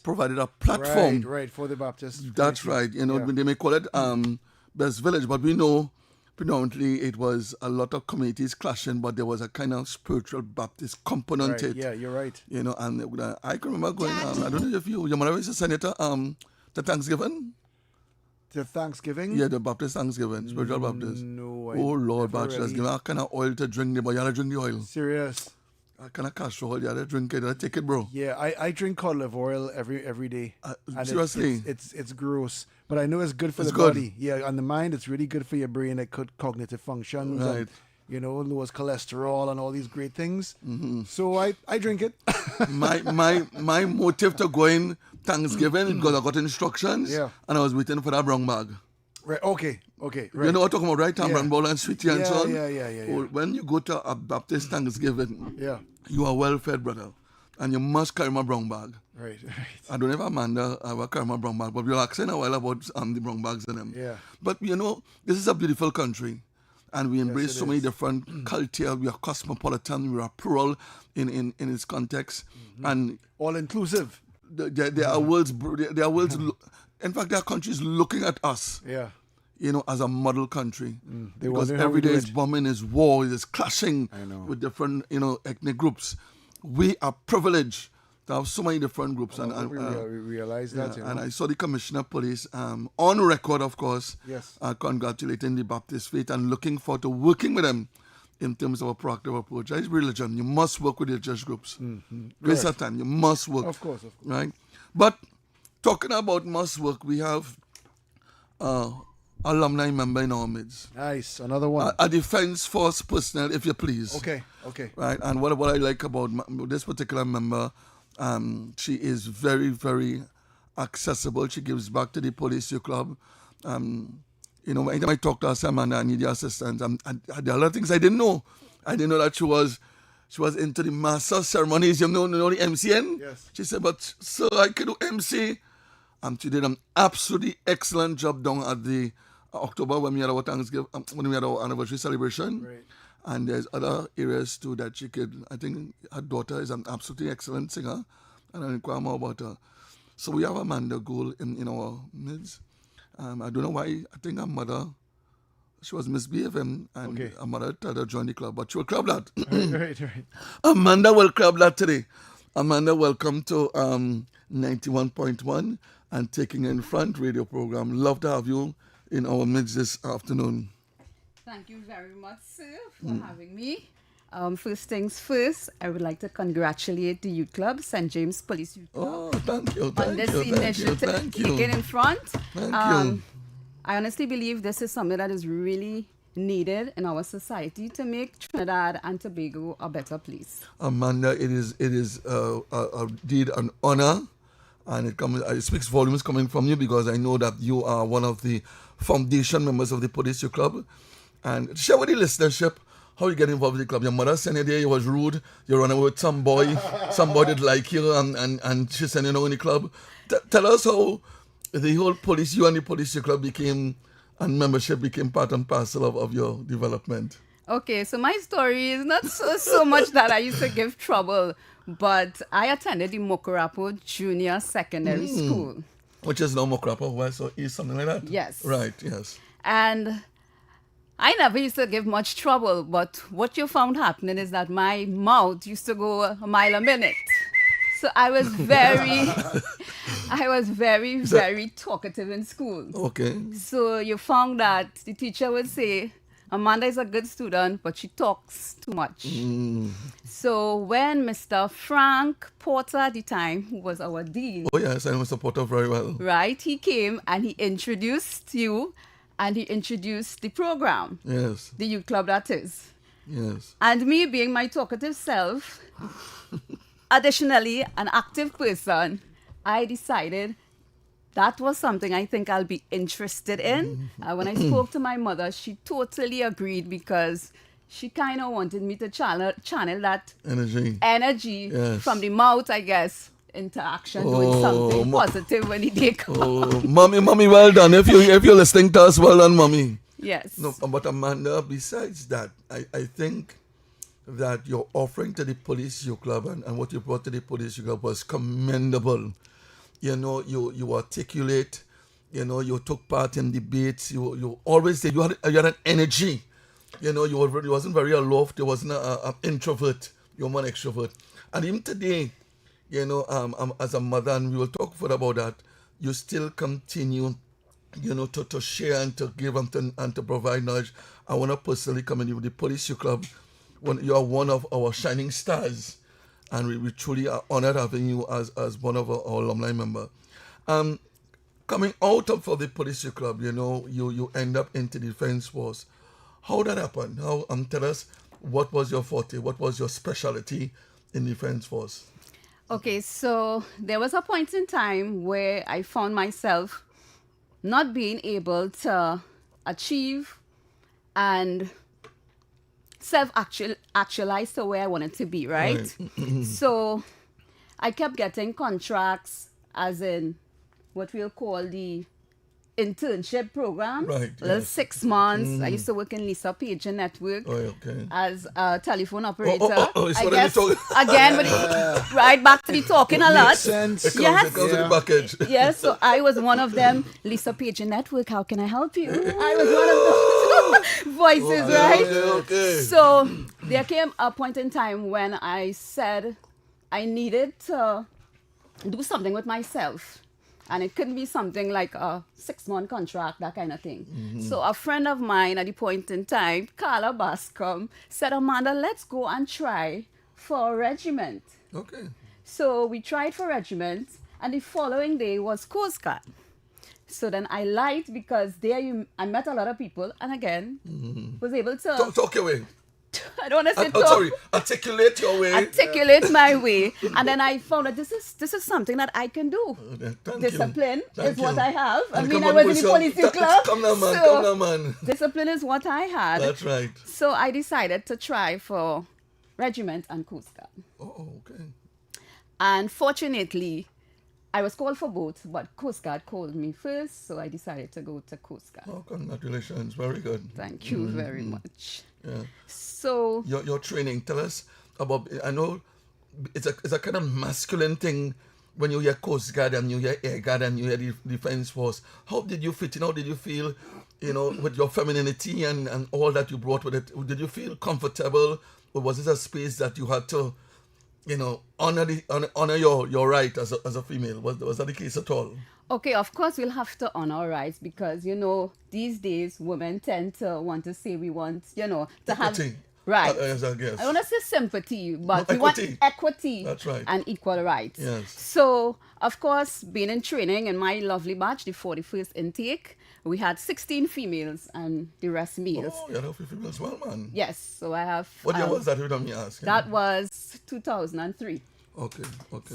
provided a platform. Right, for the Baptist. That's right. You know, they may call it Best Village, but we know predominantly it was a lot of communities clashing, but there was a kind of spiritual Baptist component to it. Yeah, you're right. You know, and I can remember going, I don't know if your mother was a senator, to Thanksgiving. To Thanksgiving? Yeah, the Baptist Thanksgiving, spiritual Baptist. No, oh Lord, but really... just give me a kind of oil to drink, but you gotta drink the oil. Serious? A kind of castor oil, you gotta drink it, you gotta take it, bro. Yeah, I drink cod liver oil every day. Seriously? It's gross, but I know it's good for the body. Yeah, on the mind, it's really good for your brain, it could cognitive functions. Right. And, you know, lowers cholesterol and all these great things. So I drink it. my motive to go in Thanksgiving because I got instructions and I was waiting for that brown bag. Right. Okay. Right. You know what I'm talking about, right? Brown ball and sweetie and so on. Yeah. When you go to a Baptist Thanksgiving, yeah, you are well fed, brother, and you must carry my brown bag. Right. I don't know if Amanda will carry my brown bag, but we'll ask in a while about the brown bags in them. Yeah. But you know, this is a beautiful country. And we embrace so many different cultures. We are cosmopolitan. We are plural in its context, and all inclusive. There are worlds. There are worlds. In fact, there are countries looking at us. Yeah. You know, as a model country, because every day is bombing, is war, is clashing with different ethnic groups. We are privileged to have so many different groups, we realize that. And I saw the Commissioner of Police on record, of course, congratulating the Baptist faith and looking forward to working with them in terms of a proactive approach. That is religion. You must work with religious groups. Waste of time. You must work. Of course. Right? But talking about must work, we have alumni member in our midst. Nice. Another one. A defense force personnel, if you please. Okay. Right? And what I like about this particular member, she is very, very accessible. She gives back to the police club. You know, anytime I talk to her, say, man, I need your assistance. And there are a lot of things I didn't know. I didn't know that she was into the master ceremonies, you know the MCN? Yes. She said, but sir, I can do MC. And she did an absolutely excellent job down at the October when we had our Thanksgiving, when we had our anniversary celebration. Right. And there's other areas too that she could. I think her daughter is an absolutely excellent singer, and I'll inquire more about her. So we have Amanda Gould in our midst. I don't know why. I think her mother, she was misbehaving, and her mother tried to join the club, but she will club that. Right. Amanda will club that today. Amanda, welcome to 91.1 and Taking in Front radio program. Love to have you in our midst this afternoon. Thank you very much, sir, for having me. First things first, I would like to congratulate the youth club, St. James Police Youth Club. Oh, thank you. On this initiative, taken in front. Thank you. I honestly believe this is something that is really needed in our society to make Trinidad and Tobago a better place. Amanda, it is indeed an honor, and it speaks volumes coming from you because I know that you are one of the foundation members of the Police Youth Club. And share with the listenership how you get involved with the club. Your mother sent you there, you was rude, you ran away with some boy, somebody didn't like you, and she sent you in the club. Tell us how the whole police, you and the Police Youth Club became, and membership became part and parcel of your development. Okay, so my story is not so much that I used to give trouble, but I attended the Mokorapo Junior Secondary School. Which is now Mokorapo West, or East, something like that? Yes. Right, yes. And I never used to give much trouble, but what you found happening is that my mouth used to go a mile a minute. So I was very talkative in school. Okay. So you found that the teacher would say, Amanda is a good student, but she talks too much. So when Mr. Frank Porter at the time, who was our dean. Oh yes, I know Mr. Porter very well. Right, he came and he introduced you. And he introduced the program. Yes. The youth club, that is. Yes. And me being my talkative self, additionally an active person, I decided that was something I think I'll be interested in. When I spoke to my mother, she totally agreed because she kind of wanted me to channel that energy yes. from the mouth, I guess, into action, doing something positive when the day comes. Oh, mommy, well done. If you're listening to us, well done, mommy. Yes. No, but Amanda, besides that, I think that your offering to the Police Youth Club and what you brought to the Police Youth Club was commendable. you articulate, you took part in debates, you always did, you had an energy, you wasn't very aloft, you wasn't an introvert, you were an extrovert. And even today, as a mother, and we will talk further about that, you still continue, to share and to give and to provide knowledge. I want to personally commend you with the Police Youth Club. You are one of our shining stars, and we truly are honored having you as one of our alumni member. Coming out of for the Police Youth Club, you end up into the Defense Force. How that happened? Tell us, what was your forte? What was your specialty in the Defense Force? Okay, so there was a point in time where I found myself not being able to achieve and self-actualize to where I wanted to be, right? So I kept getting contracts, as in what we'll call the internship program. Right, yes. 6 months. I used to work in Lisa Pager Network as a telephone operator. It's I what guess, I'm again, right back to the talking a lot. Makes sense. It Yes. comes with the package. Yes, so I was one of them. Lisa Pager Network, how can I help you? I was one of the voices, right? Okay. So there came a point in time when I said I needed to do something with myself. And it couldn't be something like a 6-month contract, that kind of thing. So a friend of mine at the point in time, Carla Bascom, said, Amanda, let's go and try for a regiment. Okay. So we tried for regiment, and the following day was Coast Guard. So then I liked, because there I met a lot of people, and again, was able to... Talk your way. I don't want to say talk. Sorry, articulate your way. Articulate my way. And then I found that this is something that I can do. Thank Discipline you. is what I have. I And mean, come I on, was in the Wilson. police youth club. Come now, man. So Come now, man. discipline is what I had. That's right. So I decided to try for regiment and Coast Guard. Oh, okay. And fortunately, I was called for both, but Coast Guard called me first, so I decided to go to Coast Guard. Oh, congratulations. Very good. Thank you very much. Yeah. So Your training, tell us about, I know it's a kind of masculine thing when you hear Coast Guard and you hear Air Guard and you hear the Defense Force. How did you fit in? How did you feel, with your femininity and all that you brought with it? Did you feel comfortable, or was it a space that you had to, honor your right as a female? Was that the case at all? okay, of course we'll have to honor our rights, because these days women tend to want to say we want to have Equity. right. Yes, I guess. I don't want to say sympathy, but No, we want equity. equity. That's right. And equal rights. Yes. So of course, being in training in my lovely batch, the 41st intake, we had 16 females and the rest males. Oh, you have 50 females, well, man. Yes, so I have. What year was that, if you don't me ask? That was 2003. Okay.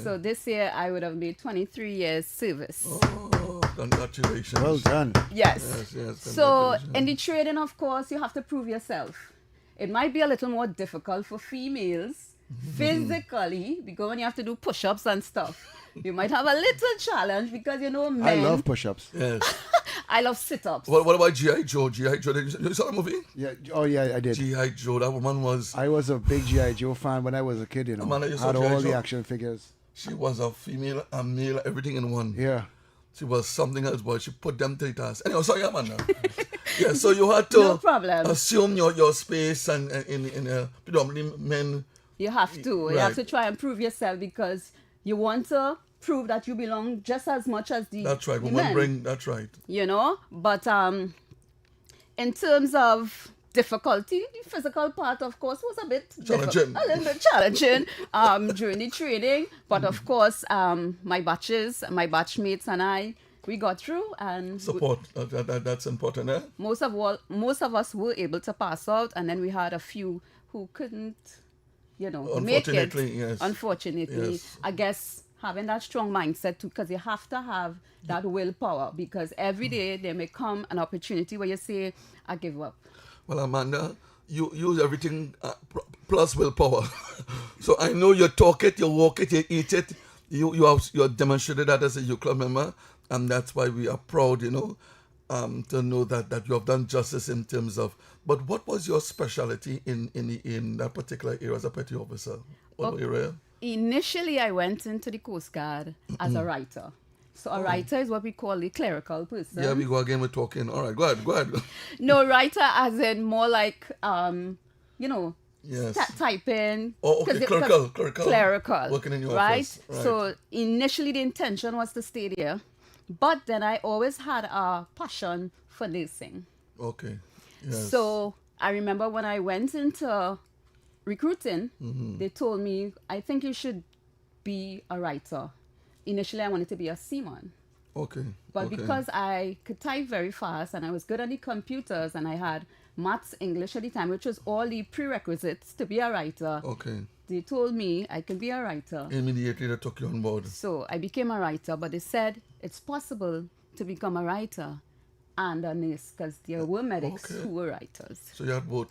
So this year I would have made 23 years service. Oh, congratulations. Well done. Yes. Yes, So congratulations. in the trading, of course, you have to prove yourself. It might be a little more difficult for females physically, because when you have to do push-ups and stuff, you might have a little challenge, because men. I love push-ups. Yes. I love sit-ups. What about G.I. Joe? G.I. Joe, you saw the movie? Yeah. Oh, yeah, I did. G.I. Joe, that woman was, I was a big G.I. Joe fan when I was a kid, Amanda, you saw Had G.I. all Joe? the action figures. she was a female and male, everything in one. Yeah. She was something else, but she put them to the task. Anyway, sorry, Amanda. Yeah, so you had to No problem. assume your space and in predominantly men. You have to. You Right. have to try and prove yourself, because you want to prove that you belong just as much as the That's right. the Women men. bring. That's right. But in terms of difficulty, the physical part, of course, was a bit Challenging. a little bit challenging during the training. But of course, my batchmates and I, we got through, and Support. That's important, eh? most of us were able to pass out, and then we had a few who couldn't, make it. Unfortunately, yes. Unfortunately, Yes. I guess having that strong mindset too, because you have to have that willpower, because every day there may come an opportunity where you say, I give up. Well, Amanda, you use everything plus willpower. So I know you talk it, you walk it, you eat it. You have demonstrated that as a youth club member, and that's why we are proud, to know that you have done justice in terms of. But what was your specialty in that particular area as a petty officer? What area? Initially, I went into the Coast Guard as a writer. So a writer is what we call a clerical person. Yeah, we go again with talking. All right, go ahead. No, writer as in more like, Yes. typing. Oh, okay, clerical. Clerical. Working in your right? office. Right. So initially the intention was to stay there. But then I always had a passion for nursing. Okay. Yes. So I remember when I went into recruiting, Mm-hmm. they told me, I think you should be a writer. Initially, I wanted to be a seaman. Okay. But okay. because I could type very fast and I was good on the computers and I had maths, English at the time, which was all the prerequisites to be a writer, Okay. they told me I could be a writer. Immediately they took you on board. So I became a writer, but they said it's possible to become a writer and a nurse because there were medics Okay. who were writers. So you had both.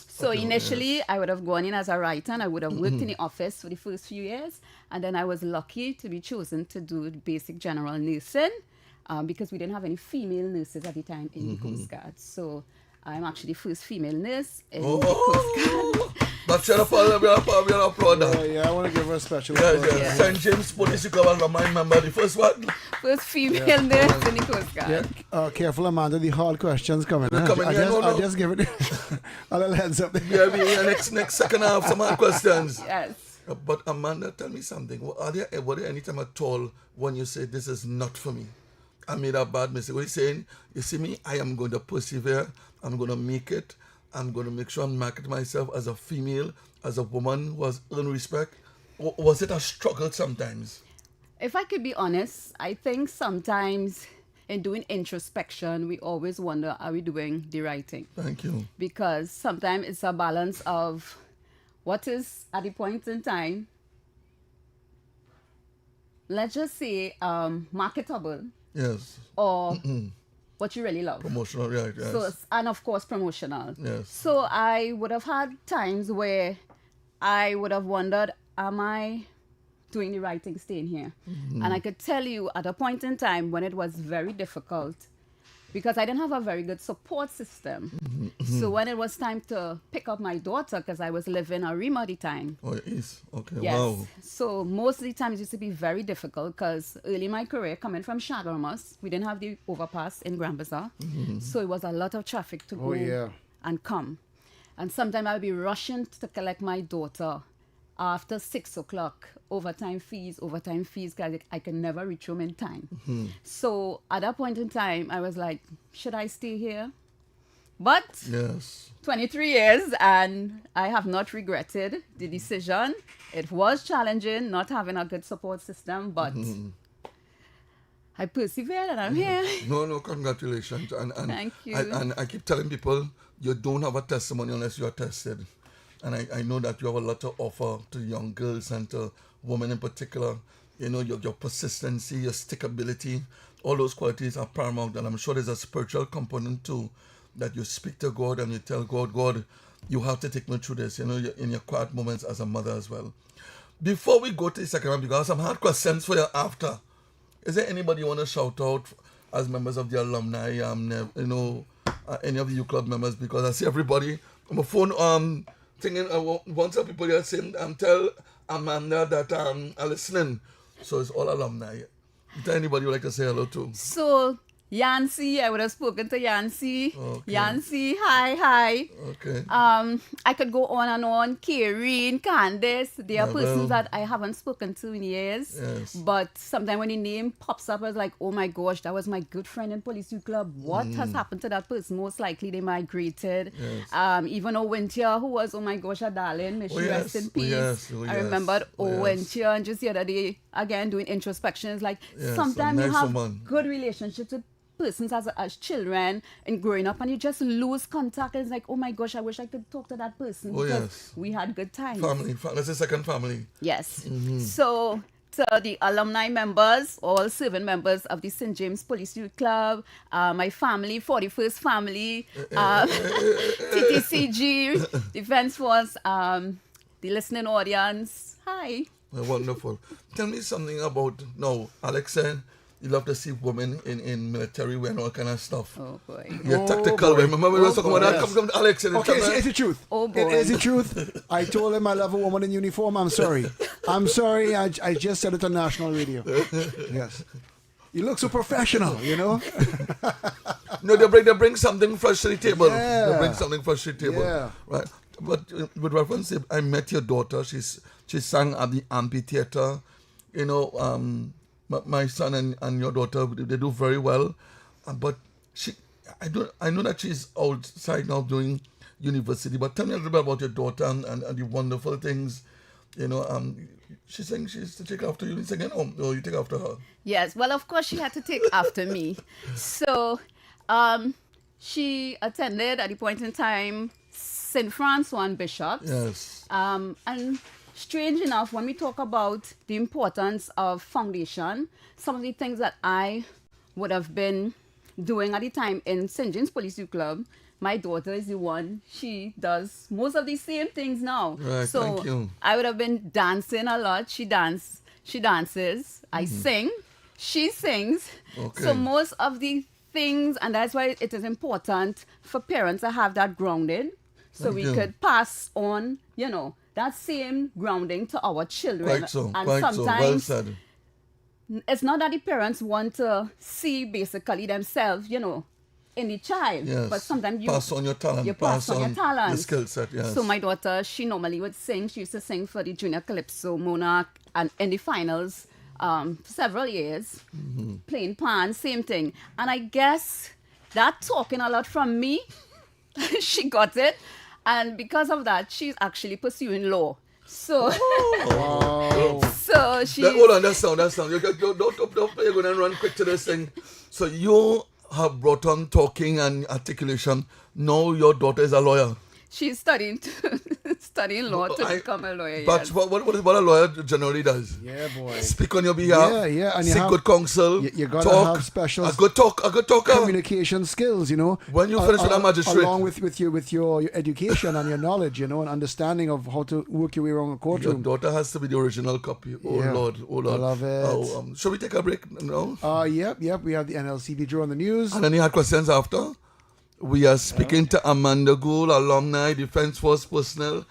So Okay, initially, yes. I would have gone in as a writer and I would have worked in the office for the first few years. And then I was lucky to be chosen to do basic general nursing because we didn't have any female nurses at the time in the Coast Guard. So I'm actually the first female nurse in the Coast Guard. That's your applaud. We applaud that. Yeah, I want to give her a special Yes, applause. yes. St. James Police Club and my member, the first one. First female nurse in the Coast Guard. Yeah. Careful, Amanda. The hard questions coming. They're coming, yeah, no. I'll just give it a little heads up. Yeah, we next second half, some more questions. Yes. But Amanda, tell me something. Were there any time at all when you say this is not for me? I made a bad mistake. What are you saying? You see me, I am going to persevere. I'm going to make it. I'm going to make sure I market myself as a female, as a woman who has earned respect. Or was it a struggle sometimes? If I could be honest, I think sometimes in doing introspection, we always wonder, are we doing the right thing? Thank you. Because sometimes it's a balance of what is at the point in time, let's just say marketable Yes. or what you really love. Promotional, right, yes. So, and of course promotional. Yes. So I would have had times where I would have wondered, am I doing the right thing staying here? And I could tell you at a point in time when it was very difficult because I didn't have a very good support system. So when it was time to pick up my daughter, because I was living a Rima at the time. Oh, it is? Okay, Yes. wow. So most of the times it used to be very difficult because early in my career, coming from Sharbodie, we didn't have the overpass in Grand Bazaar. So it was a lot of traffic to go and come. And sometimes I would be rushing to collect my daughter after 6 o'clock. Overtime fees, because I can never reach home in time. So at that point in time, I was like, should I stay here? But Yes. 23 years and I have not regretted the decision. It was challenging not having a good support system, but I persevered and I'm here. No, congratulations. And Thank you. And I keep telling people, you don't have a testimony unless you are tested. And I know that you have a lot to offer to young girls and to women in particular. You know, your persistency, your stickability, all those qualities are paramount. And I'm sure there's a spiritual component too, that you speak to God and you tell God, you have to take me through this, you know, in your quiet moments as a mother as well. Before we go to the second round, because some hard questions for you after. Is there anybody you want to shout out as members of the alumni, any of the U Club members? Because I see everybody on my phone thinking, once some people here saying, tell Amanda that are listening. So it's all alumni. Is there anybody you'd like to say hello to? So Yancy, I would have spoken to Yancy. Okay. Yancy, hi. Okay. I could go on and on. Karen, Candice, they are Yeah, persons well. that I haven't spoken to in years. Yes. But sometimes when the name pops up, I was like, oh my gosh, that was my good friend in Police Youth Club. What has happened to that person? Most likely they migrated. Yes. Even Owintia, who was, oh my gosh, a darling. May she rest in peace. Oh, I yes. remembered Oh, yes. Owintia and just the other day, again, doing introspection. It's like Yes, sometimes a you nice have woman. good relationships with persons as children and growing up and you just lose contact and it's like, oh my gosh, I wish I could talk to that person Oh, because yes. we had good times. Family. That's a second family. Yes. So to the alumni members, all serving members of the St. James Police Youth Club, my family, 41st family, TTCG, Defense Force, the listening audience. Hi. Wonderful. Tell me something about, now, Alex said you love to see women in military wear and all kind of stuff. Oh boy. You're Oh, tactical. boy. Remember we were talking about that? Yes. Come, Alex. And Okay, tell me- it's the truth. Oh, boy. It is the truth. I told him I love a woman in uniform. I'm sorry. I just said it on national radio. Yes. You look so professional, you know? No, they bring something fresh to the table. Yeah. They bring something fresh to the table. Yeah. Right. But with reference to, I met your daughter. She sang at the amphitheater. You know, my son and your daughter, they do very well. But I know that she's outside now doing university. But tell me a little bit about your daughter and the wonderful things. You know, she's saying she used to take after you again, or you take after her? Yes, well, of course, she had to take after me. So she attended at the point in time St. Francois and Bishops. Yes. And strange enough, when we talk about the importance of foundation, some of the things that I would have been doing at the time in St. James Police Youth Club, my daughter is the one. She does most of the same things now. Right, so thank you. I would have been dancing a lot. She dances. I sing. She sings. Okay. So most of the things, and that's why it is important for parents to have that grounding, so Thank we you. could pass on, you know, that same grounding to our children. Quite so. And Quite so. Well sometimes said. it's not that the parents want to see basically themselves, you know, in the child. Yes. But sometimes you pass on your talent. You pass on your talent. The skill set. Yes. So my daughter, she normally would sing. She used to sing for the Junior Calypso Monarch and in the finals several years, playing pan, same thing. And I guess that talking a lot from me, she got it. And because of that, she's actually pursuing law. So, so she. Hold on, that's sound. You don't play, you're going to run quick to this thing. So you have brought on talking and articulation. Now your daughter is a lawyer. She's studying law to become a lawyer. But Yes. what a lawyer generally does. Yeah, boy. Speak on your behalf. Yeah, and you seek have- good counsel. You gotta talk. have special A good talker. communication skills, you know. When you finish with a magistrate. along with your education and your knowledge, you know, and understanding of how to work your way around a Your courtroom. daughter has to be the original copy. Oh Yeah. Lord. I love it. Shall we take a break now? Yep. We have the NLCB draw on the news. And then you had questions after. We are speaking to Amanda Gould, alumni, Defense Force personnel,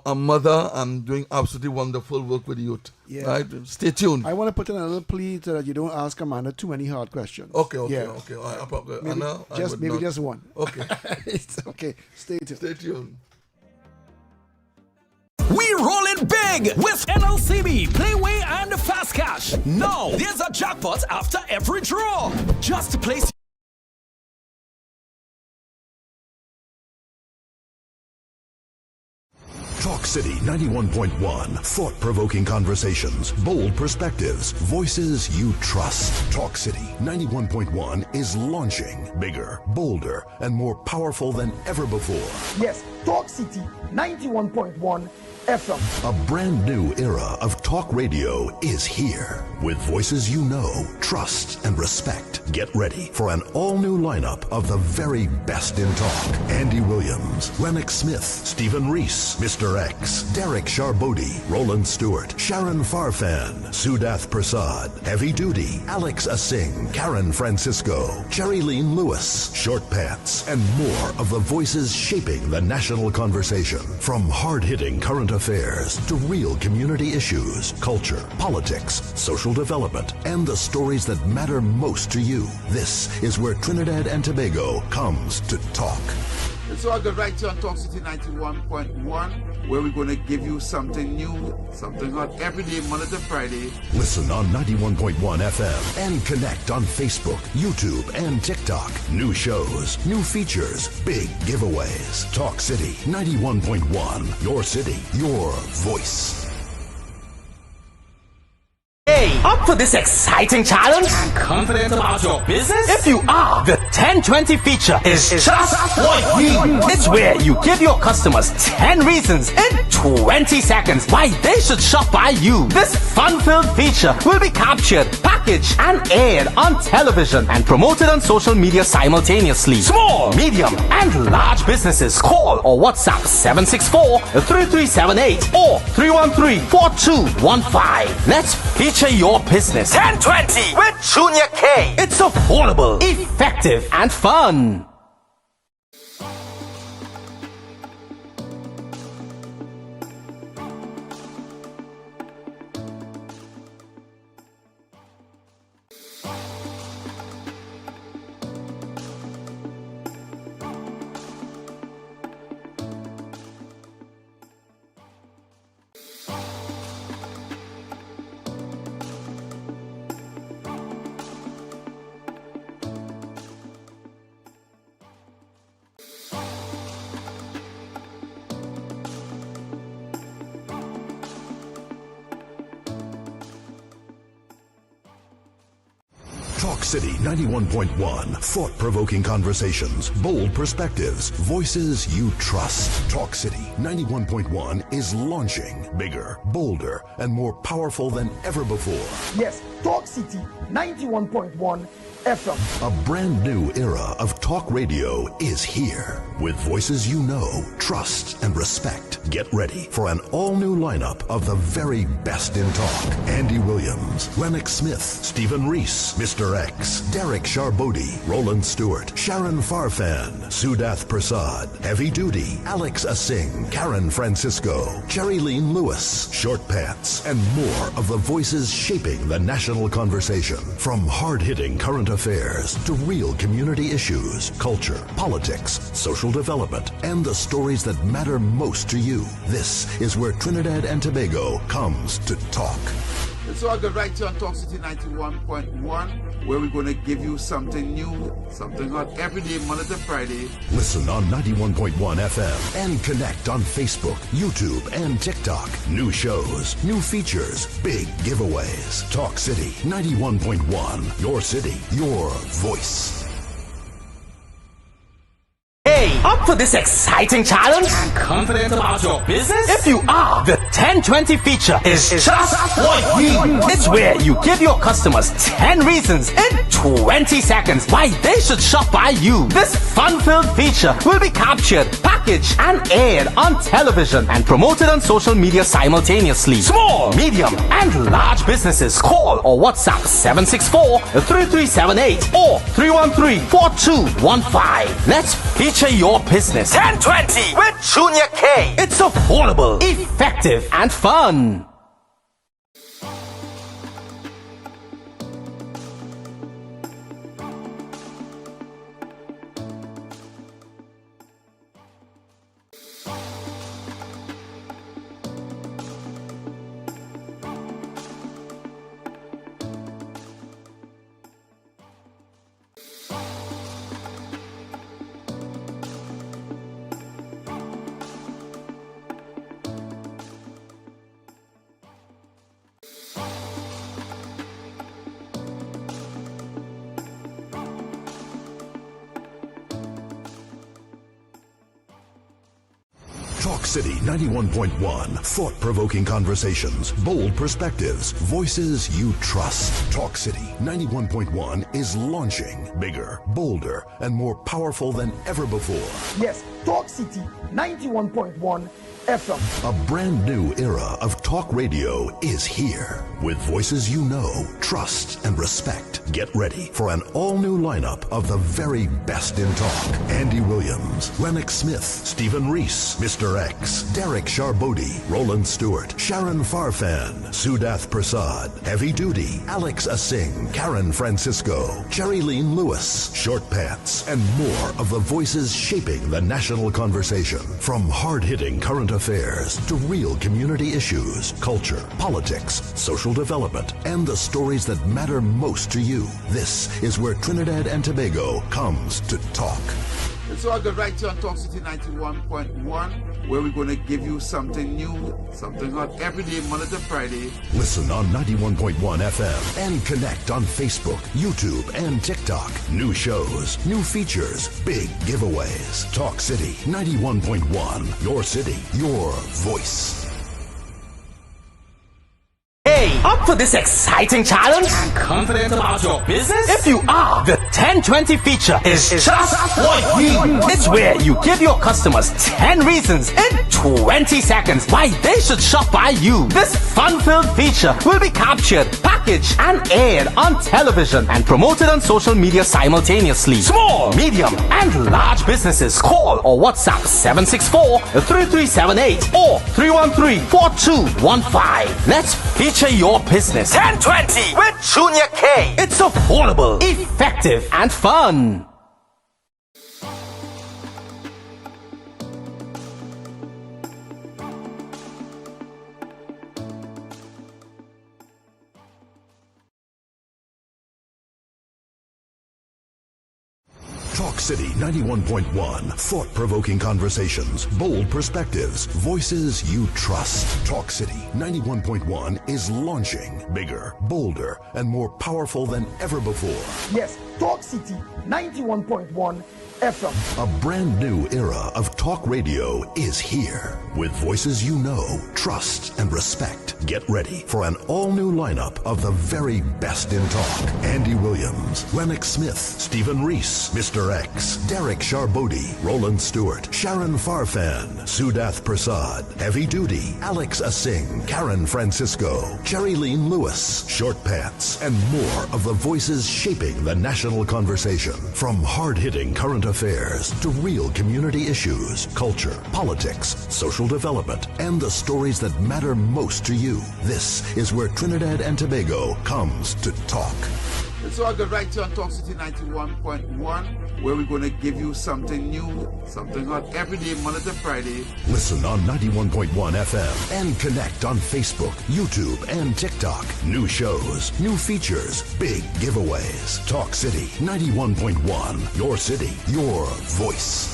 a mother, and doing absolutely wonderful work with youth. Yeah. Right? Stay tuned. I want to put in a little plea so that you don't ask Amanda too many hard questions. Okay. Yeah. All right, Maybe, Anna, I would maybe not. just one. Okay. It's okay. Stay tuned. Stay tuned. We rolling big with NLCB, Playway, and Fast Cash. Now, there's a jackpot after every draw. Just to place Talk City 91.1. Thought-provoking conversations, bold perspectives, voices you trust. Talk City 91.1 is launching bigger, bolder, and more powerful than ever before. Yes, Talk City 91.1 FM. A brand new era of talk radio is here. With voices you know, trust, and respect. Get ready for an all-new lineup of the very best in talk. Andy Williams, Lennox Smith, Stephen Reese, Mr. X, Derrick Sharbodie, Roland Stewart, Sharon Farfan, Sudath Prasad, Heavy Duty, Alex Asing, Karen Francisco, Cherry Lean Lewis, Short Pants, and more of the voices shaping the national conversation. From hard-hitting current affairs to real community issues, culture, politics, social development, and the stories that matter most to you. This is where Trinidad and Tobago comes to talk. So I got right here on Talk City 91.1, where we're going to give you something new, something hot every day, Monday to Friday. Listen on 91.1 FM and connect on Facebook, YouTube, and TikTok. New shows, new features, big giveaways. Talk City 91.1. Your city, your voice. Hey, up for this exciting challenge? Confident about your business? If you are, the 1020 feature is just what you need. It's where you give your customers 10 reasons in 20 seconds why they should shop by you. This fun-filled feature will be captured, packaged, and aired on television and promoted on social media simultaneously. Small, medium, and large businesses call or WhatsApp 764-3378 or 313-4215. Let's feature your business. 1020 with Junior K. It's affordable, effective, and fun. Talk City 91.1. Thought-provoking conversations, bold perspectives, voices you trust. Talk City 91.1 is launching bigger, bolder, and more powerful than ever before. Yes, Talk City 91.1 FM. A brand new era of talk radio is here. With voices you know, trust, and respect. Get ready for an all-new lineup of the very best in talk. Andy Williams, Lennox Smith, Stephen Reese, Mr. X, Derrick Sharbodie, Roland Stewart, Sharon Farfan, Sudath Prasad, Heavy Duty, Alex Asing, Karen Francisco, Cherry-Lene Lewis, Short Pants, and more of the voices shaping the national conversation. From hard-hitting current affairs to real community issues, culture, politics, social development, and the stories that matter most to you. This is where Trinidad and Tobago comes to talk. It's all good right here on Talk City 91.1, where we're going to give you something new, something hot every day, Monday to Friday. Listen on 91.1 FM and connect on Facebook, YouTube, and TikTok. New shows, new features, big giveaways. Talk City 91.1. Your city, your voice. Hey, up for this exciting challenge? And confident about your business? If you are, the 1020 feature is just what we need. It's where you give your customers 10 reasons in 20 seconds why they should shop by you. This fun-filled feature will be captured, packaged, and aired on television and promoted on social media simultaneously. Small, medium, and large businesses call or WhatsApp 764-3378 or 313-4215. Let's feature your business 1020 with Junior K. It's affordable, effective, and fun. Talk City 91.1. Thought-provoking conversations, bold perspectives, voices you trust. Talk City 91.1 is launching bigger, bolder, and more powerful than ever before. Yes, Talk City 91.1 FM. A brand new era of talk radio is here. With voices you know, trust, and respect. Get ready for an all-new lineup of the very best in talk. Andy Williams, Lennox Smith, Stephen Reese, Mr. X, Derrick Sharbodie, Roland Stewart, Sharon Farfan, Sudath Prasad, Heavy Duty, Alex Asing, Karen Francisco, Cherry-Lene Lewis, Short Pants, and more of the voices shaping the national conversation. From hard-hitting current affairs to real community issues, culture, politics, social development, and the stories that matter most to you. This is where Trinidad and Tobago comes to talk. It's all good right here on Talk City 91.1, where we're going to give you something new, something hot every day, Monday to Friday. Listen on 91.1 FM and connect on Facebook, YouTube, and TikTok. New shows, new features, big giveaways. Talk City 91.1. Your city, your voice. Hey, up for this exciting challenge? And confident about your business? If you are, the 1020 feature is just what we need. It's where you give your customers 10 reasons in 20 seconds why they should shop by you. This fun-filled feature will be captured, packaged, and aired on television and promoted on social media simultaneously. Small, medium, and large businesses call or WhatsApp 764-3378 or 313-4215. Let's feature your business 1020 with Junior K. It's affordable, effective, and fun. Talk City 91.1. Thought-provoking conversations, bold perspectives, voices you trust. Talk City 91.1 is launching bigger, bolder, and more powerful than ever before. Yes, Talk City 91.1 FM. A brand new era of talk radio is here. With voices you know, trust, and respect. Get ready for an all-new lineup of the very best in talk. Andy Williams, Lennox Smith, Stephen Reese, Mr. X, Derrick Sharbodie, Roland Stewart, Sharon Farfan, Sudath Prasad, Heavy Duty, Alex Asing, Karen Francisco, Cherry Lean Lewis, Short Pants, and more of the voices shaping the national conversation. From hard-hitting current affairs to real community issues, culture, politics, social development, and the stories that matter most to you. This is where Trinidad and Tobago comes to talk. It's all good right here on Talk City 91.1, where we're going to give you something new, something hot every day, Monday to Friday. Listen on 91.1 FM and connect on Facebook, YouTube, and TikTok. New shows, new features, big giveaways. Talk City 91.1. Your city, your voice.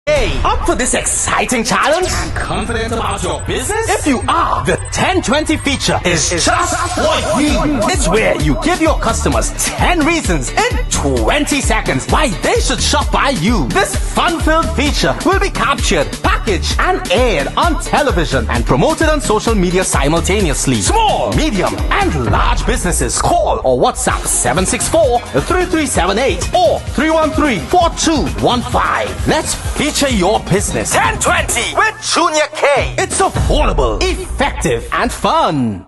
Hey, up for this exciting challenge? And confident about your business? If you are, the 1020 feature is just what we need. It's where you give your customers 10 reasons in 20 seconds why they should shop by you. This fun-filled feature will be captured, packaged, and aired on television and promoted on social media simultaneously. Small, medium, and large businesses call or WhatsApp 764-3378 or 313-4215. Let's feature your business. 1020 with Junior K. It's affordable, effective, and fun.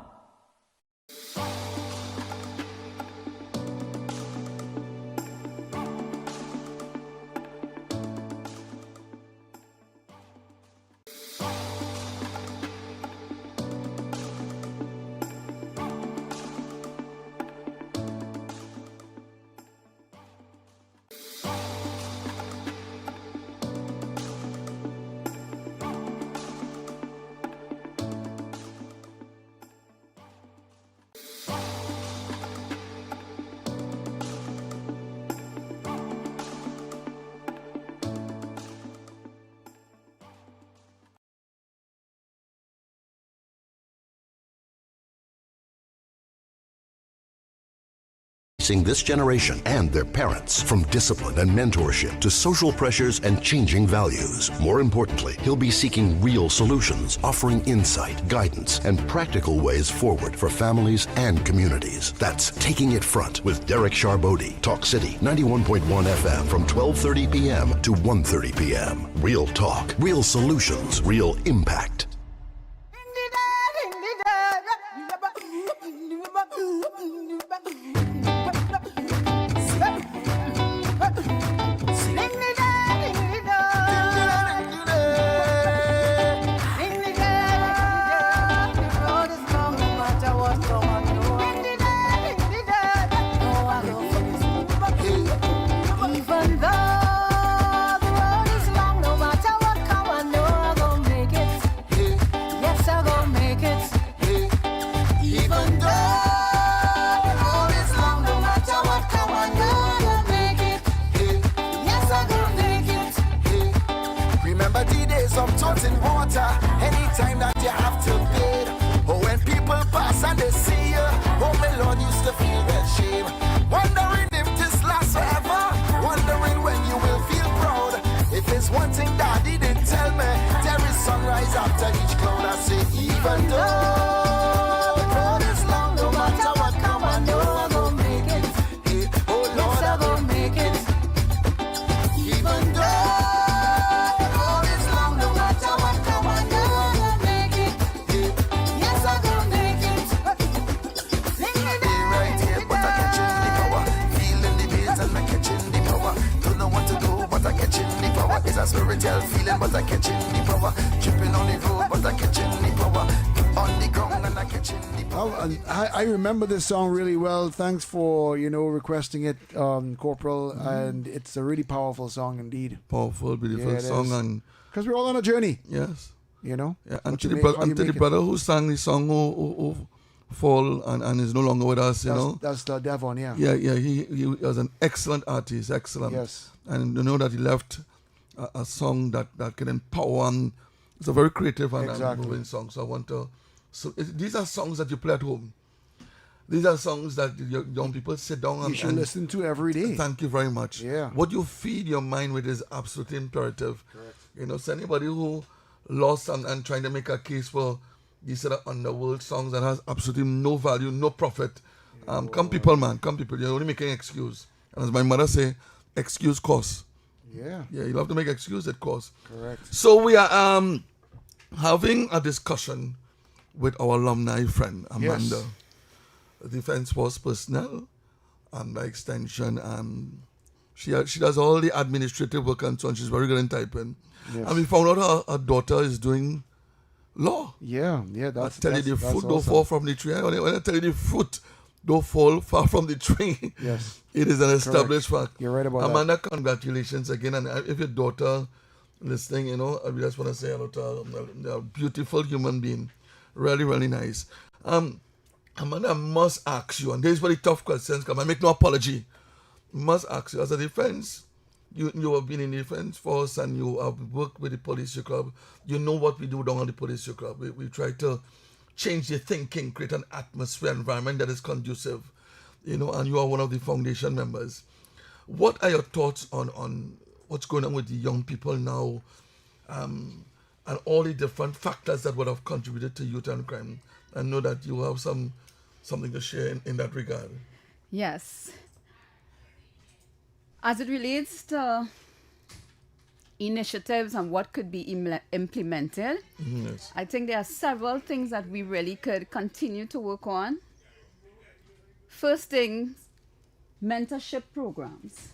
This generation and their parents, from discipline and mentorship to social pressures and changing values. More importantly, he'll be seeking real solutions, offering insight, guidance, and practical ways forward for families and communities. That's Taking It Front with Derrick Sharbodie. Talk City 91.1 FM from 12:30 p.m. to 1:30 p.m. Real talk, real solutions, real impact. Anytime that you have to bid, or when people pass and they see you, oh my Lord, used to feel that shame. Wondering if this lasts forever, wondering when you will feel proud. If it's one thing Daddy didn't tell me, there is sunrise after each cloud. I say, even though the road is long, no matter what come, I know I'm gonna make it. Hey, oh Lord, I'm gonna make it. Even though it's a spiritual feeling, but I catching the power. Tripping on the road, but I catching the power. On the ground, and I catching the power. I remember this song really well. Thanks for requesting it, Corporal. And it's a really powerful song indeed. Powerful, beautiful song, and because we're all on a journey. Yes. Yeah, and to the brother who sang the song, who fall and is no longer with us, you know. That's the Devon, yeah. Yeah, he was an excellent artist, excellent. Yes. And you know that he left a song that can empower, and it's a very creative and moving song. So I want to, these are songs that you play at home. These are songs that young people sit down you should listen to every day. Thank you very much. Yeah. What you feed your mind with is absolutely imperative. Correct. You know, so anybody who lost and trying to make a case for these sort of underworld songs that has absolutely no value, no profit. Come people, man. Come people. You're only making excuse. And as my mother say, excuse costs. Yeah. Yeah, you have to make excuse at cost. Correct. So we are having a discussion with our alumni friend, Amanda. Yes. Defense Force personnel, and by extension, she does all the administrative work and so on. She's very good in typing. Yes. And we found out her daughter is doing law. Yeah, that's I tell you, the fruit awesome. don't fall from the tree. When I tell you the fruit don't fall far from the tree, yes, it is an established fact. You're right about Amanda, congratulations again. And if your daughter listening, you know, I just want to say hello to her. A beautiful human being. Really, really nice. Amanda, I must ask you, and these very tough questions come. I make no apology. Must ask you, as a defense, you have been in the defense force and you have worked with the police club. You know what we do down at the police club. We try to change the thinking, create an atmosphere, environment that is conducive. You know, and you are one of the foundation members. What are your thoughts on what's going on with the young people now, and all the different factors that would have contributed to youth and crime? I know that you have something to share in that regard. Yes. As it relates to initiatives and what could be implemented, Yes. I think there are several things that we really could continue to work on. First thing, mentorship programs.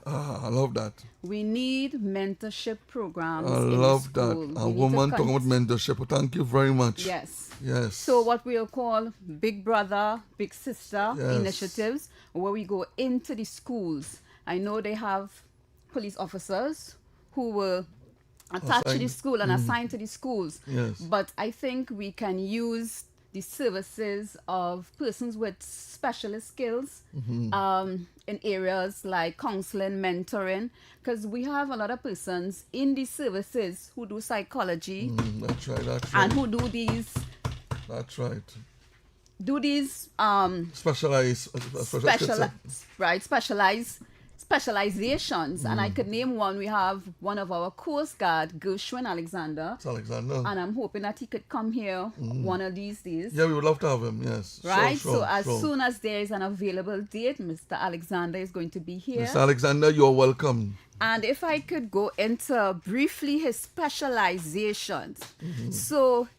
I love that. We need mentorship programs. I in love the that. school. A We need woman to talking about mentorship. Thank you very much. Yes. Yes. So what we'll call Big Brother, Big Sister Yes. initiatives, where we go into the schools. I know they have police officers who were attached to the school and assigned to the schools. Yes. But I think we can use the services of persons with specialist skills in areas like counseling, mentoring, because we have a lot of persons in these services who do psychology That's right. and who do these That's right. specializations. And I could name one. We have one of our Coast Guard, Gershwin Alexander. It's Alexander. And I'm hoping that he could come here one of these days. Yeah, we would love to have him, yes. Right? Sure, so as sure. soon as there is an available date, Mr. Alexander is going to be here. Mr. Alexander, you're welcome. And if I could go into briefly his specializations. So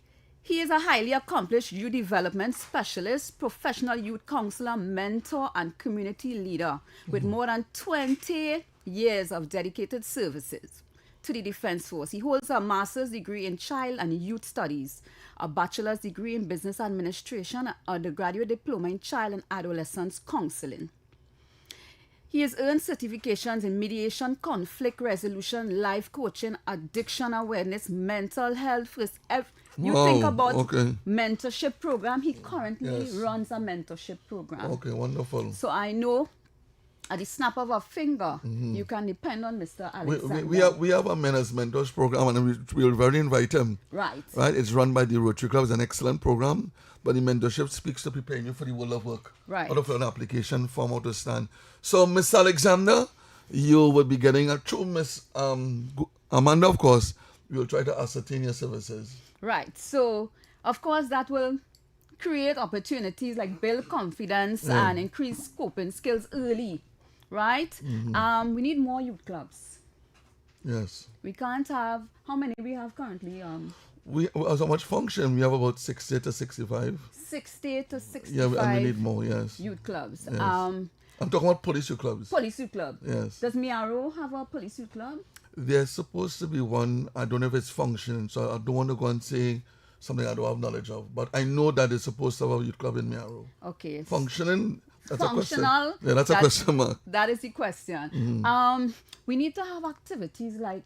he is a highly accomplished youth development specialist, professional youth counselor, mentor, and community leader with more than 20 years of dedicated services to the Defense Force. He holds a master's degree in child and youth studies, a bachelor's degree in business administration, a undergraduate diploma in child and adolescence counseling. He has earned certifications in mediation, conflict resolution, life coaching, addiction awareness, mental health. Think about mentorship program. He currently runs a mentorship program. Okay, wonderful. So I know at the snap of a finger, you can depend on Mr. Alexander. We have a Menace Mentors program, and we'll very invite him. Right. It's run by the Rotary Club. It's an excellent program, but the mentorship speaks to preparing you for the world of work. Right. Out of an application form, out to stand. So, Miss Alexander, you will be getting a true Miss Amanda, of course. We will try to ascertain your services. Right. So, of course, that will create opportunities like build confidence and increase coping skills early. Right? We need more youth clubs. Yes. We can't have, how many we have currently? We as much function, we have about 60 to 65. 60 to 65. Yeah, and we need more, yes. Youth clubs. Yes. I'm talking about police youth clubs. Police youth club. Yes. Does Miaro have a police youth club? There's supposed to be one. I don't know if it's functioning, so I don't want to go and say something I don't have knowledge of. But I know that it's supposed to have a youth club in Miaro. Okay. Functioning? That's Functional? a question. Yeah, that's a question mark. That is the question. We need to have activities like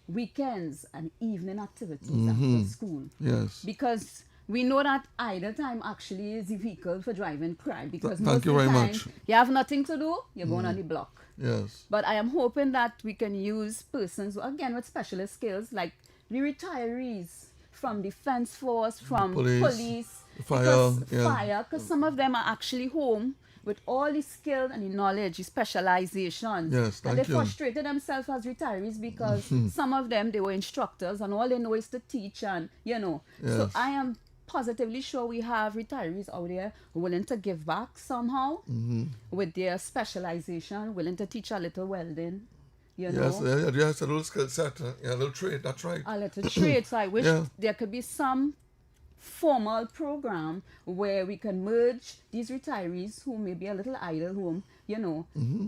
weekends and evening activities after school. Yes. Because we know that idle time actually is the vehicle for driving crime because Thank most you of the very time much. you have nothing to do, you're going on the block. Yes. But I am hoping that we can use persons, again, with specialist skills, like the retirees from defense force, from police, fire, because some of them are actually home with all the skill and the knowledge, the specialization. Yes, and thank they you. frustrated themselves as retirees because some of them, they were instructors and all they know is to teach and, So Yes. I am positively sure we have retirees out there willing to give back somehow with their specialization, willing to teach a little welding, Yes, a little skill set, a little trade, that's right. a little trade. So I wish Yeah. there could be some formal program where we can merge these retirees who may be a little idle home,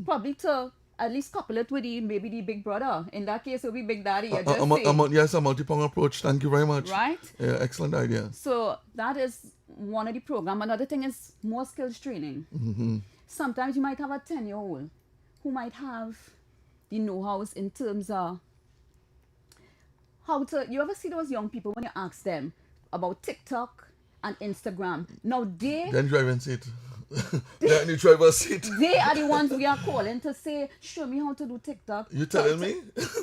probably to at least couple it with maybe the big brother. In that case, it'll be Big Daddy. Yes, a multi-pronged approach. Thank you very much. Right? Yeah, excellent idea. So that is one of the program. Another thing is more skills training. Sometimes you might have a 10-year-old who might have the know-hows in terms of how to. You ever see those young people when you ask them about TikTok and Instagram? Now Then driving seat. They're in the driver's seat. They are the ones we are calling to say, show me how to do TikTok. You telling me?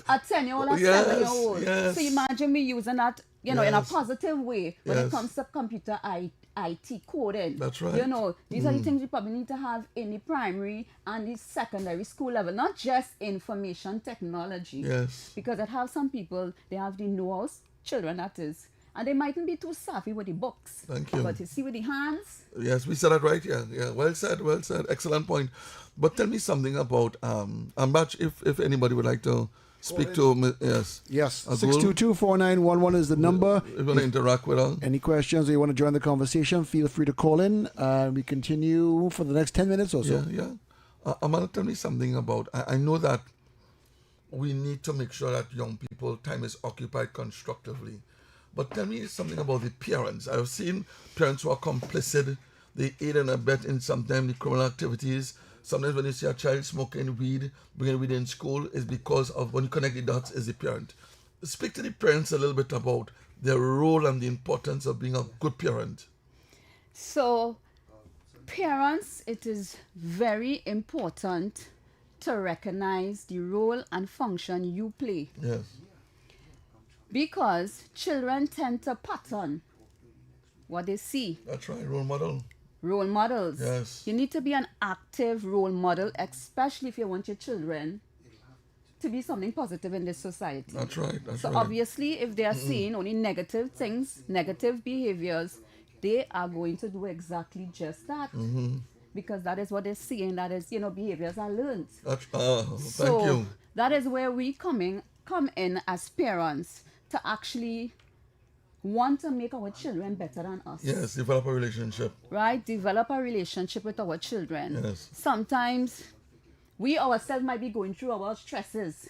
A 10-year-old, a Yes, 7-year-old. yes. So imagine me using that, in a Yes. positive way when it Yes. comes to computer IT coding. That's right. These are the things we probably need to have in the primary and the secondary school level, not just information technology. Yes. Because I have some people, they have the know-hows, children that is, and they mightn't be too savvy with the books. Thank you. But you see with the hands, Yes, we said that right. Yeah. Well said. Excellent point. But tell me something about Ambach, if anybody would like to speak to yes. Yes, Gould. 622-4911 is the number. If you want to interact with her. Any questions or you want to join the conversation, feel free to call in. We continue for the next 10 minutes or so. Yeah. Amanda, tell me something about, I know that we need to make sure that young people, time is occupied constructively. But tell me something about the parents. I've seen parents who are complicit. They aid and abet in sometimes the criminal activities. Sometimes when you see a child smoking weed, bringing weed in school, is because of, when you connect the dots, is the parent. Speak to the parents a little bit about their role and the importance of being a good parent. So, parents, it is very important to recognize the role and function you play. Yes. Because children tend to pattern what they see. That's right, role model. Role models. Yes. You need to be an active role model, especially if you want your children to be something positive in this society. That's right. So obviously, if they are seeing only negative things, negative behaviors, they are going to do exactly just that. Because that is what they're seeing. That is, behaviors are learned. Thank you. That is where we come in as parents to actually want to make our children better than us. Yes, develop a relationship. Right? Develop a relationship with our children. Yes. Sometimes we ourselves might be going through our stresses,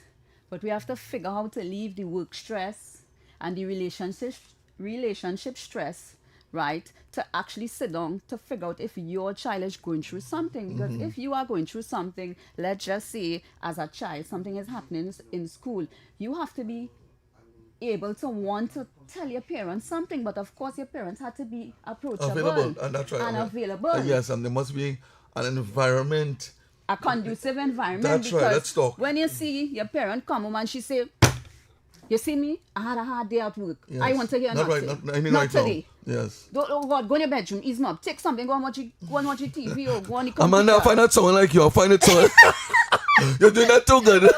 but we have to figure out how to leave the work stress and the relationship stress, right? To actually sit down to figure out if your child is going through something. Because if you are going through something, let's just say as a child, something is happening in school, you have to be able to want to tell your parents something, but of course your parents have to be approachable, Available, and that's right. and available. Yes, and there must be an environment. A conducive environment. That's right, let's talk. When you see your parent come home and she say, you see me, I had a hard day at work. Yes. I want to hear Not nothing. right, not any Not right today. now. Yes. Oh God, go in your bedroom, ease me up. Take something, go and watch your TV or go on the computer. Amanda, find out someone like you. I'll find it someone. You're doing that too good.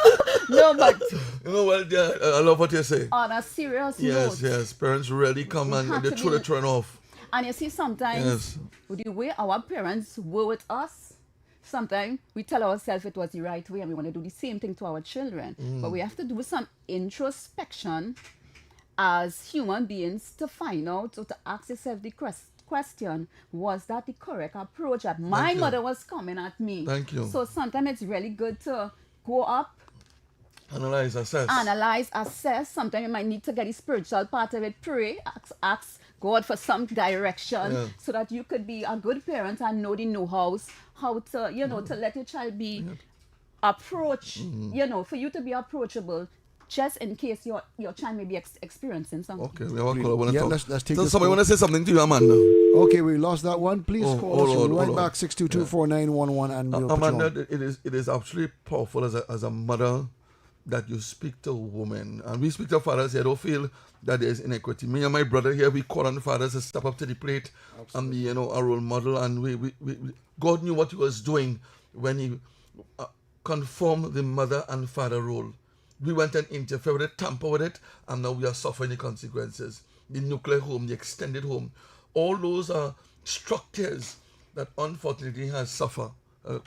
No, but yeah, I love what you say. on a serious note. Yes. Parents really come and have they to throw be- the turn off. And you see, sometimes Yes. with the way our parents were with us, sometimes we tell ourselves it was the right way and we want to do the same thing to our children. But we have to do some introspection as human beings to find out or to ask yourself the question, was that the correct approach that my you. mother was coming at me? Thank you. So sometimes it's really good to go up, Analyze, assess. analyze, assess. Sometimes you might need to get the spiritual part of it, pray, ask God for some direction, Yeah. so that you could be a good parent and know the know-hows, how to, to let your child be for you to be approachable, just in case your child may be experiencing something. Okay, we have a caller. Wanna Yeah, talk. let's take So this somebody call. want to say something to you, Amanda? Okay, we lost that one. Please Oh, call hold us on, right hold back, on. 622-4911, and we'll put you Amanda, on. it is absolutely powerful as a mother that you speak to women. And we speak to fathers here, don't feel that there is inequity. Me and my brother here, we call on the fathers to step up to the plate and be, you know, a role model. And we God knew what he was doing when he conformed the mother and father role. We went and interfered with it, tampered with it, and now we are suffering the consequences. The nuclear home, the extended home, all those are structures that unfortunately has suffered.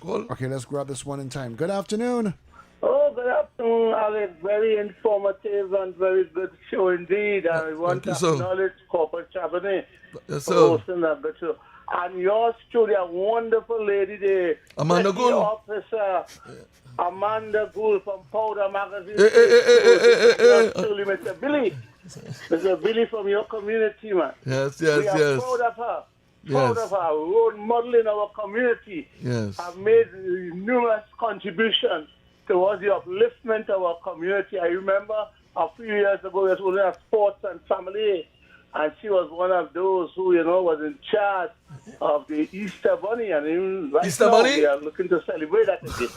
Call? Okay, let's grab this one in time. Good afternoon. Oh, good afternoon, Alex. Very informative and very good show indeed. I want to you, sir. acknowledge Corporal Sharbodie Yes, for sir. hosting that good show. And yours truly, a wonderful lady there. Amanda Petty Gould. Officer Amanda Gould from Powder Magazine. Hey. Truly, Mr. Billy. Mr. Billy from your community, man. Yes, We are yes. proud of her. Proud of her. Role model in our community. Yes. Have made numerous contributions towards the upliftment of our community. I remember a few years ago, it was in sports and family, and she was one of those who, you know, was in charge of the Easter Bunny, and even right Easter now Bunny? we are looking to celebrate that again.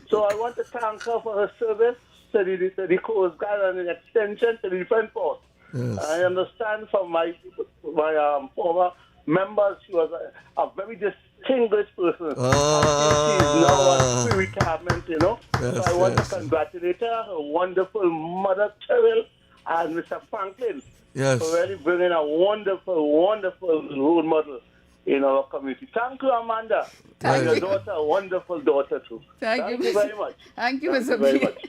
So I want to thank her for her service to the Coast Guard and in extension to the Defense Force. Yes. I understand from my former members, she was a very distinguished person. She is now on pre-retirement, you know. Yes, so I want yes. to congratulate her wonderful mother, Terrell, and Mr. Franklin Yes. for really bringing a wonderful, wonderful role model in our community. Thank you, Amanda. Thank and your you. daughter, a wonderful daughter, too. Thank you, very much. Thank you, Thank Mr. you very B. much.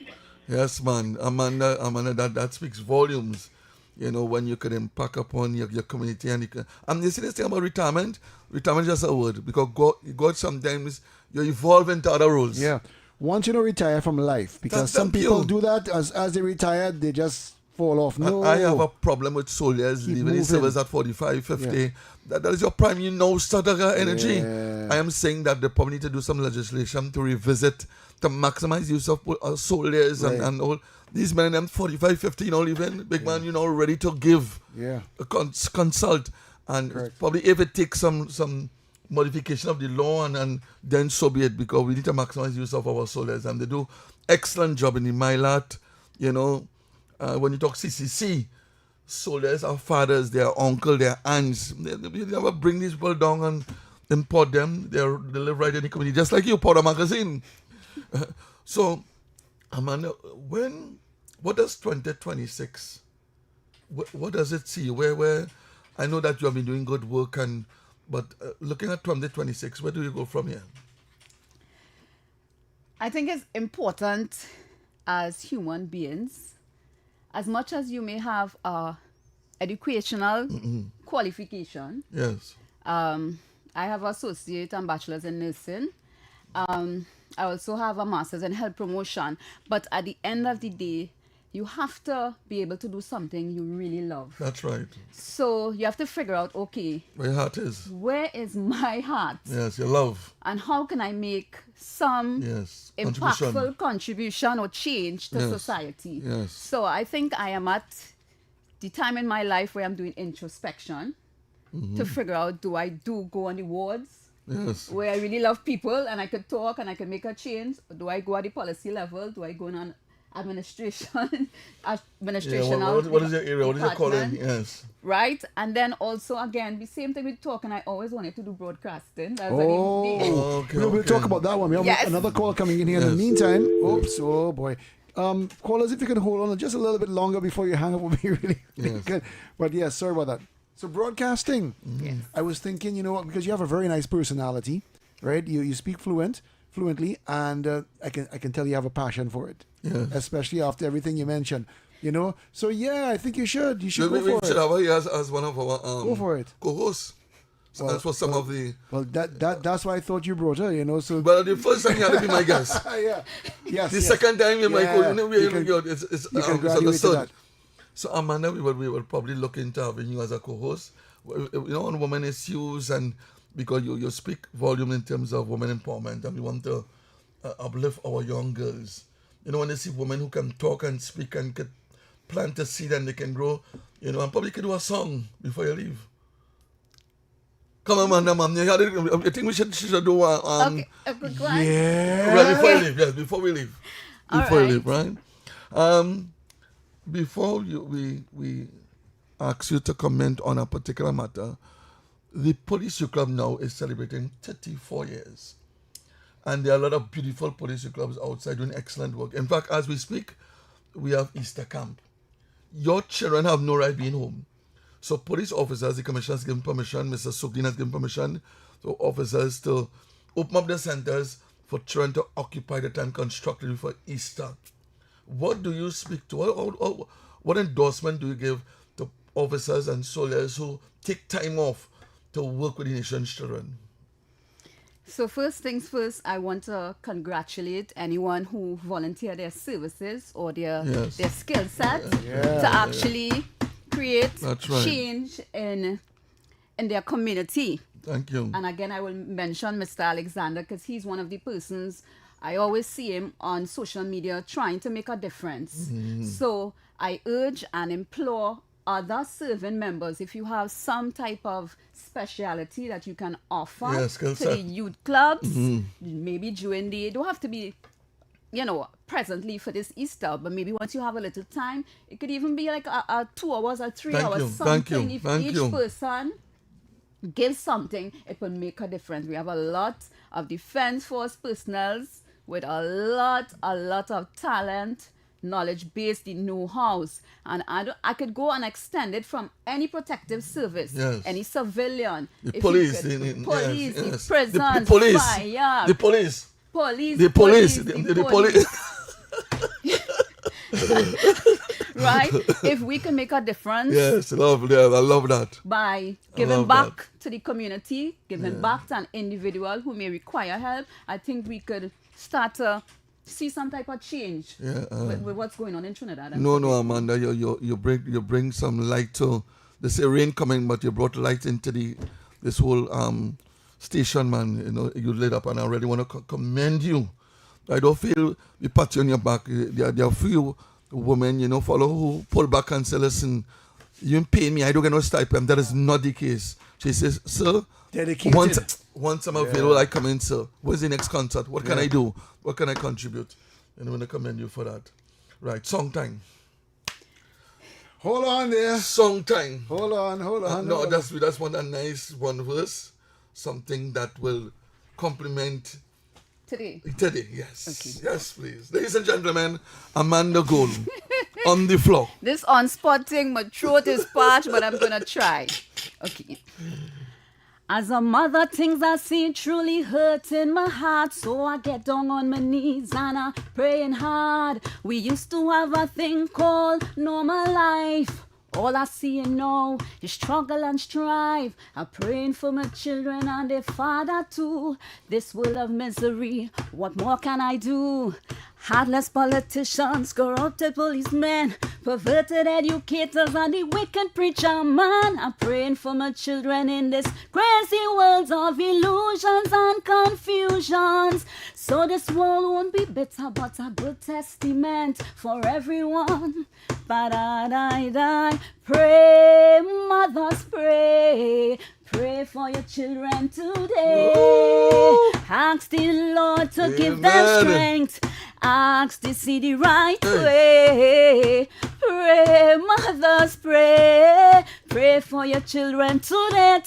Yes, man. Amanda, that speaks volumes. You know, when you can impact upon your community. And you see this thing about retirement? Retirement is just a word. Because God sometimes, you evolve into other roles. Yeah. Once you don't retire from life, because some Thank people you. do that as they retire, they just fall off. No, I have a problem with soldiers Keep leaving the moving. service at 45, 50. Yeah. That is your prime, you know, Southern energy. Yeah. I am saying that they probably need to do some legislation to revisit, to maximize use of soldiers Right. and all. These men, them 45, 50, you know, even big man, you know, ready to give, Yeah. consult. And Correct. probably if it takes some modification of the law, and then so be it, because we need to maximize use of our soldiers. And they do excellent job in the Milat, you know. When you talk CCC, soldiers are fathers, they are uncle, they are aunts. They never bring these people down and import them. They live right in the community, just like you, Powder Magazine. So, Amanda, what does 2026, what does it see? Where I know that you have been doing good work, but looking at 2026, where do you go from here? I think it's important as human beings, as much as you may have a educational qualification. Yes. I have associate and bachelor's in nursing. I also have a master's in health promotion. But at the end of the day, you have to be able to do something you really love. That's right. So you have to figure out, okay, Where your heart is. where is my heart? Yes, your love. And how can I make some Yes. impactful contribution or change to Yes. society? Yes. So I think I am at the time in my life where I'm doing introspection to figure out, do I go on the wards Yes. where I really love people and I could talk and I can make a change? Or do I go at the policy level? Do I go on administration? Yeah, administrational what is your area? What is your calling? department? Yes. Right? And then also, again, the same thing with talking. I always wanted to do broadcasting. That's Oh, Okay, we'll okay. talk about that one. We have Yes. another call coming in here. In the Yes. meantime, oops, oh boy. Callers, if you can hold on just a little bit longer before you hang up, would be really, really Yes. good. But yeah, sorry about that. So broadcasting. Yes. I was thinking, you know what, because you have a very nice personality, right? You speak fluently, and I can tell you have a passion for it. Yes. Especially after everything you mentioned. You know, so yeah, I think you should. You should We go for should it. have her here as one of our Go for it. co-hosts. So that's for some of the. Well, that's why I thought you brought her. You know, so Well, the first time you had to be my guest. yeah, yes. The yes. second time you might Yeah, go, you can- it's you can graduate to understood. that. So Amanda, we will probably look into having you as a co-host. You know, on women issues, and because you speak volume in terms of women empowerment, and we want to uplift our young girls. when they see women who can talk and speak and can plant a seed and they can grow, and probably could do a song before you leave. Come on, man. I think we should do a quick one. Yeah. Well, before you leave, yes, before we leave. Before you leave, right? Before we ask you to comment on a particular matter, the Police Youth Club now is celebrating 34 years. And there are a lot of beautiful Police Youth Clubs outside doing excellent work. In fact, as we speak, we have Easter camp. Your children have no right being home. So police officers, the commissioner has given permission, Mr. Sugdin has given permission, so officers to open up the centers for children to occupy the time constructively for Easter. What do you speak to? What endorsement do you give to officers and soldiers who take time off to work with the nation's children? So first things first, I want to congratulate anyone who volunteered their services or their skill set to actually create change in their community. Thank you. And again, I will mention Mr. Alexander because he's one of the persons I always see him on social media trying to make a difference. So I urge and implore other serving members, if you have some type of speciality that you can offer to the youth clubs, maybe during the, it don't have to be, presently for this Easter, but maybe once you have a little time, it could even be like a 2 hours or 3 hours, something. If each person gives something, it will make a difference. We have a lot of Defense Force personnels with a lot of talent, knowledge based in know-hows, and I could go and extend it from any protective service, any civilian, the police, the prison, the police, fire, the police, the police. Right? If we can make a difference, yes, lovely. I love that. By giving back to the community, giving back to an individual who may require help, I think we could start to see some type of change with what's going on in Trinidad. No, Amanda, you bring some light to. They say rain coming, but you brought light into this whole station, man. You lit up, and I really want to commend you. I don't feel we pat you on your back. There are a few women, follow who pull back and say, listen, you pay me, I don't get no stipend. That is not the case. She says, sir, once I'm available, I come in, sir. Where's the next concert? What can I do? What can I contribute? And I want to commend you for that. Right, song time. Hold on there. Song time. Hold on. No, that's one a nice one verse. Something that will complement Today, yes. Okay. Yes, please. Ladies and gentlemen, Amanda Gould on the floor. This on-spot thing, my throat is parched, but I'm going to try. Okay. As a mother, things I see truly hurt in my heart. So I get down on my knees and I'm praying hard. We used to have a thing called normal life. All I see now is struggle and strive. I'm praying for my children and their father too. This world of misery, what more can I do? Heartless politicians, corrupted policemen, perverted educators and the wicked preacher man. I'm praying for my children in this crazy world of illusions and confusions. So this world won't be bitter but a good testament for everyone. Ba-da-da-da. Pray, mothers, pray. Pray for your children today. Ooh. Ask the Lord to give them strength. Ask to see the right way. Pray, mothers, pray. Pray for your children today.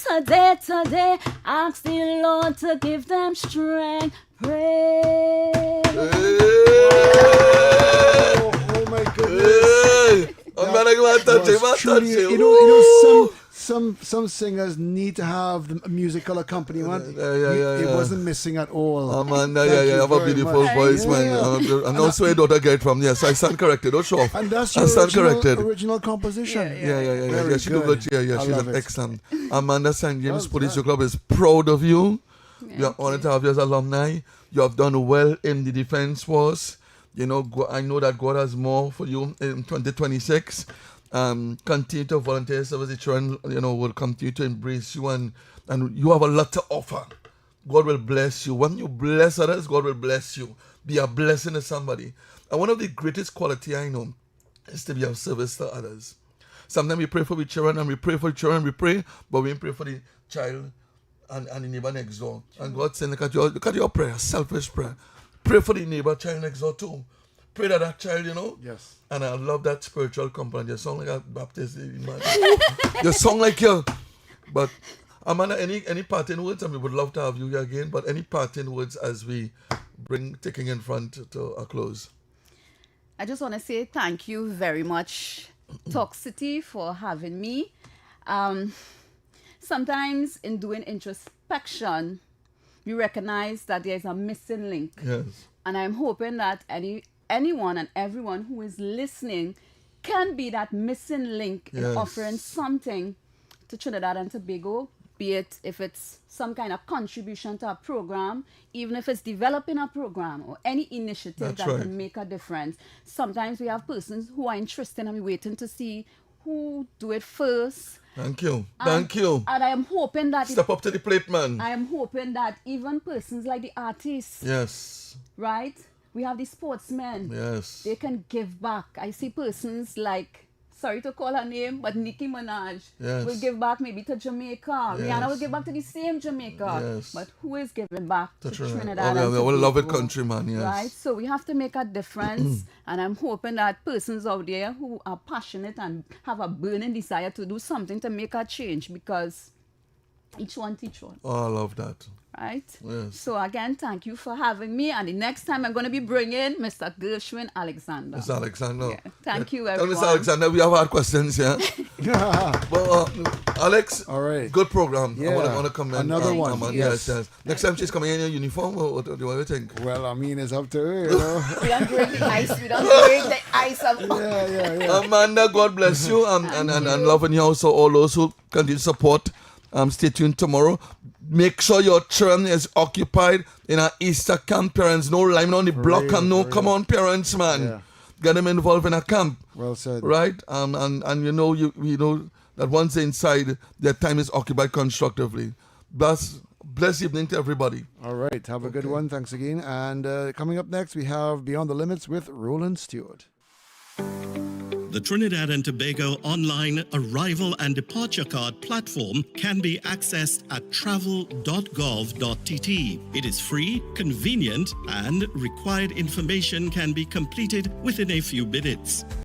Ask the Lord to give them strength. Pray. Oh my goodness. Some singers need to have the musical accompaniment. It wasn't missing at all. Amanda, you have a beautiful voice, man. I'm not sure where daughter get from. Yes, I stand corrected. Don't show off. And that's your original composition. Yeah. She do good. Yeah, she's excellent. Amanda St. James Police Youth Club is proud of you. We are honored to have you as alumni. You have done well in the Defense Force. I know that God has more for you in 2026. Continue to volunteer service. The children, will continue to embrace you, and you have a lot to offer. God will bless you. When you bless others, God will bless you. Be a blessing to somebody. And one of the greatest quality I know is to be of service to others. Sometimes we pray for the children and we pray for the children, we pray, but we pray for the child and the neighbor next door. And God said, look at your prayer, selfish prayer. Pray for the neighbor child next door too. Pray that child, Yes. And I love that spiritual component. You sound like a Baptist man. You sound like you. But Amanda, any parting words? And we would love to have you here again. But any parting words as we bring taking in front to a close? I just want to say thank you very much, Talk City, for having me. Sometimes in doing introspection, we recognize that there's a missing link. Yes. And I'm hoping that anyone and everyone who is listening can be that missing link in offering something to Trinidad and Tobago, be it if it's some kind of contribution to a program, even if it's developing a program or any initiative that can make a difference. Sometimes we have persons who are interested and we're waiting to see who do it first. Thank you. Thank you. And I am hoping that... Step up to the plate, man. I am hoping that even persons like the artists... Yes. Right? We have the sportsmen. Yes. They can give back. I see persons like... Sorry to call her name, but Nicki Minaj will give back maybe to Jamaica. Yes. Rihanna will give back to the same Jamaica. Yes. But who is giving back to Trinidad Oh, and yeah, Tobago? we love it, country, man. Yes. Right? So we have to make a difference. And I'm hoping that persons out there who are passionate and have a burning desire to do something to make a change, because each one teach one. Oh, I love that. Right? Yes. So again, thank you for having me. And the next time I'm going to be bringing Mr. Gershwin Alexander. Mr. Alexander. Yeah. Thank you, Tell everyone. Mr. Alexander, we have hard questions, yeah? Well, Alex, all right. Good program. Yeah. I want to come in. Another one. Yes. Next time she's coming in your uniform, what do you think? Well, I mean, it's up to her, you know. We don't break the ice. We don't break the ice. Yeah. Amanda, God bless you. And loving you also, all those who continue to support. Stay tuned tomorrow. Make sure your children is occupied in our Easter camp, parents. No line on the block and no, come on, parents, man. Yeah. Get them involved in a camp. Well said. Right? And you know that once they're inside, their time is occupied constructively. Bless evening to everybody. All right. Have a good one. Thanks again. And coming up next, we have Beyond the Limits with Roland Stewart. The Trinidad and Tobago online arrival and departure card platform can be accessed at travel.gov.tt. It is free, convenient, and required information can be completed within a few minutes.